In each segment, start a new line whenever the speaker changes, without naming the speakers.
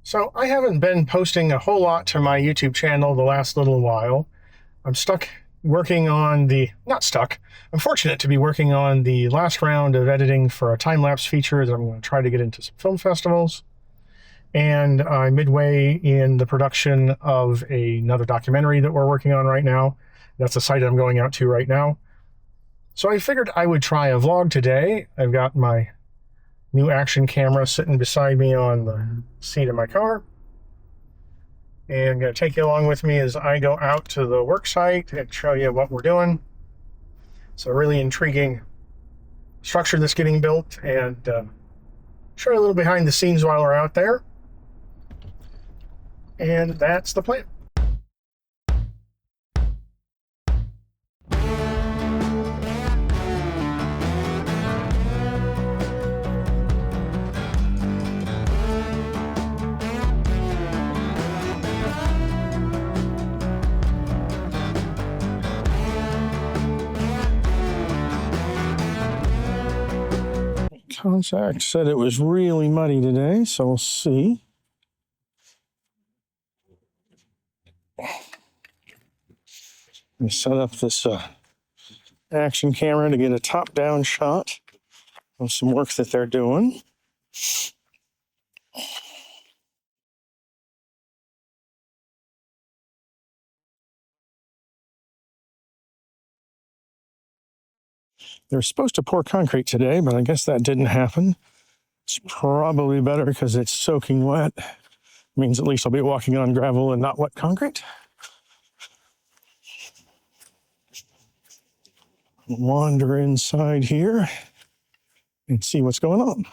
So I haven't been posting a whole lot to my YouTube channel the last little while. I'm stuck working on not stuck. I'm fortunate to be working on the last round of editing for a time-lapse feature that I'm going to try to get into some film festivals. And I'm midway in the production of another documentary that we're working on right now. That's a site I'm going out to right now. So I figured I would try a vlog today. I've got my new action camera sitting beside me on the seat of my car. And I'm going to take you along with me as I go out to the work site and show you what we're doing. It's a really intriguing structure that's getting built, and show you a little behind the scenes while we're out there. And that's the plan. Contact said it was really muddy today, so we'll see. Let me set up this action camera to get a top-down shot of some work that they're doing. They're supposed to pour concrete today, but I guess that didn't happen. It's probably better because it's soaking wet. It means at least I'll be walking on gravel and not wet concrete. Wander inside here and see what's going on.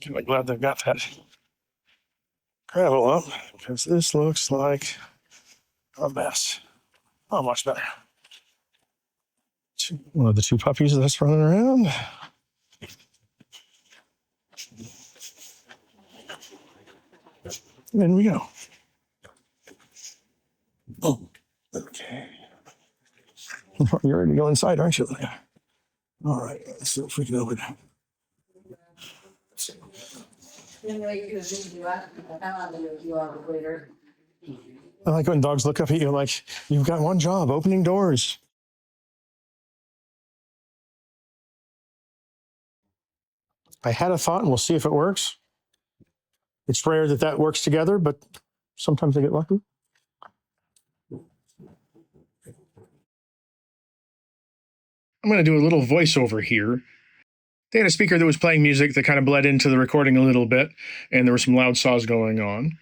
Kind of glad they've got that gravel up, because this looks like a mess. Oh, much better. One of the two puppies that's running around. In we go. Oh, okay. You're ready to go inside, aren't you? All right, let's see if we can open it. I like when dogs look up at you like, you've got one job, opening doors. I had a thought, and we'll see if it works. It's rare that works together, but sometimes I get lucky. I'm going to do a little voiceover here. They had a speaker that was playing music that kind of bled into the recording a little bit, and there were some loud saws going on.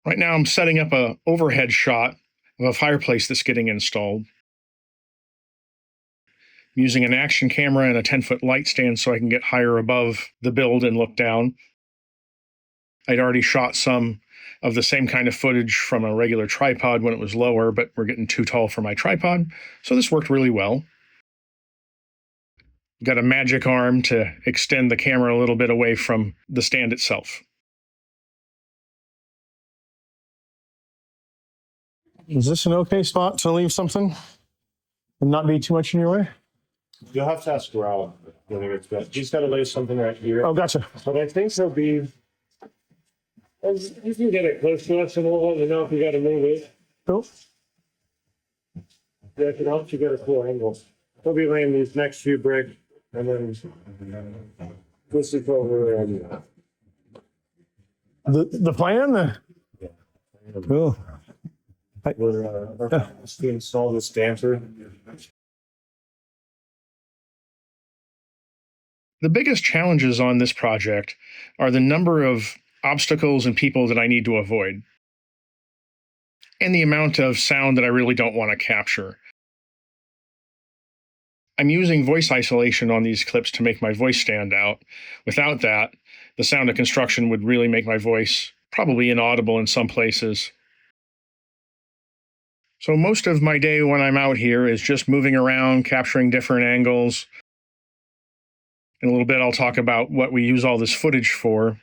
Right now I'm setting up an overhead shot of a fireplace that's getting installed. I'm using an action camera and a 10-foot light stand so I can get higher above the build and look down. I'd already shot some of the same kind of footage from a regular tripod when it was lower, but we're getting too tall for my tripod, so this worked really well. Got a magic arm to extend the camera a little bit away from the stand itself. Is this an okay spot to leave something and not be too much in your way?
You'll have to ask Raul when he gets back. He's got to lay something right here.
Oh, gotcha.
But I think he'll be. You can get it close to us and we'll let you know if you got to move it.
Cool.
Yeah, it can help you get a cool angle. He'll be laying these next few bricks and then this is over there.
The plan?
Yeah.
Cool.
We're to install this damper.
The biggest challenges on this project are the number of obstacles and people that I need to avoid, and the amount of sound that I really don't want to capture. I'm using voice isolation on these clips to make my voice stand out. Without that, the sound of construction would really make my voice probably inaudible in some places. So most of my day when I'm out here is just moving around, capturing different angles. In a little bit, I'll talk about what we use all this footage for.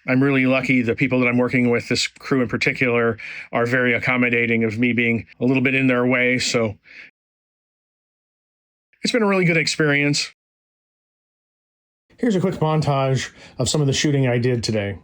I'm really lucky. The people that I'm working with, this crew in particular, are very accommodating of me being a little bit in their way. So it's been a really good experience. Here's a quick montage of some of the shooting I did today.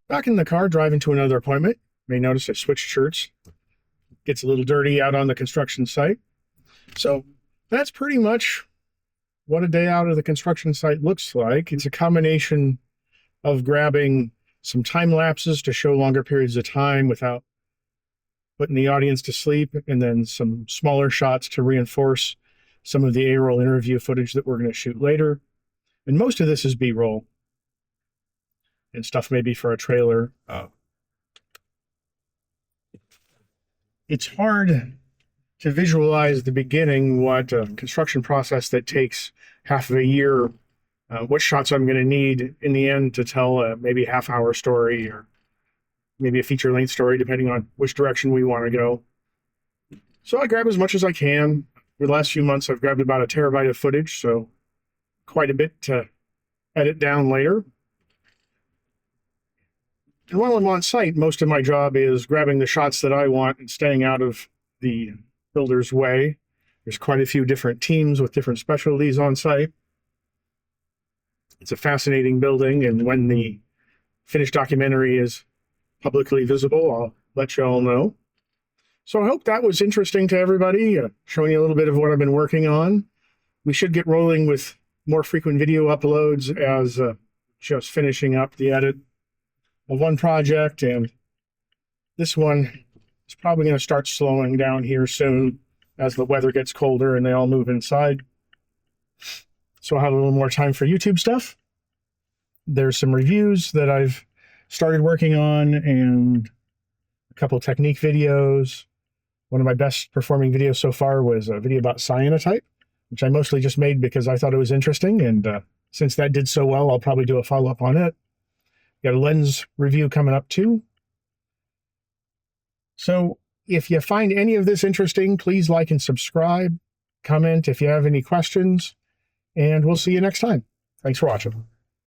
Back in the car, driving to another appointment. You may notice I switched shirts. Gets a little dirty out on the construction site. So that's pretty much what a day out of the construction site looks like. It's a combination of grabbing some time lapses to show longer periods of time without putting the audience to sleep, and then some smaller shots to reinforce some of the A-roll interview footage that we're going to shoot later. And most of this is B-roll and stuff maybe for a trailer. It's hard to visualize the beginning, what a construction process that takes half of a year, what shots I'm going to need in the end to tell maybe a half-hour story or maybe a feature-length story, depending on which direction we want to go. So I grab as much as I can. For the last few months, I've grabbed about 1 terabyte of footage, so quite a bit to edit down later. And while I'm on site, most of my job is grabbing the shots that I want and staying out of the builder's way. There's quite a few different teams with different specialties on site. It's a fascinating building, and when the finished documentary is publicly visible, I'll let you all know. So I hope that was interesting to everybody, showing you a little bit of what I've been working on. We should get rolling with more frequent video uploads as just finishing up the edit of one project, and this one is probably going to start slowing down here soon as the weather gets colder and they all move inside. So I'll have a little more time for YouTube stuff. There's some reviews that I've started working on and a couple of technique videos. One of my best performing videos so far was a video about cyanotype, which I mostly just made because I thought it was interesting, and since that did so well, I'll probably do a follow-up on it. Got a lens review coming up too. So if you find any of this interesting, please like and subscribe. Comment if you have any questions, and we'll see you next time. Thanks for watching.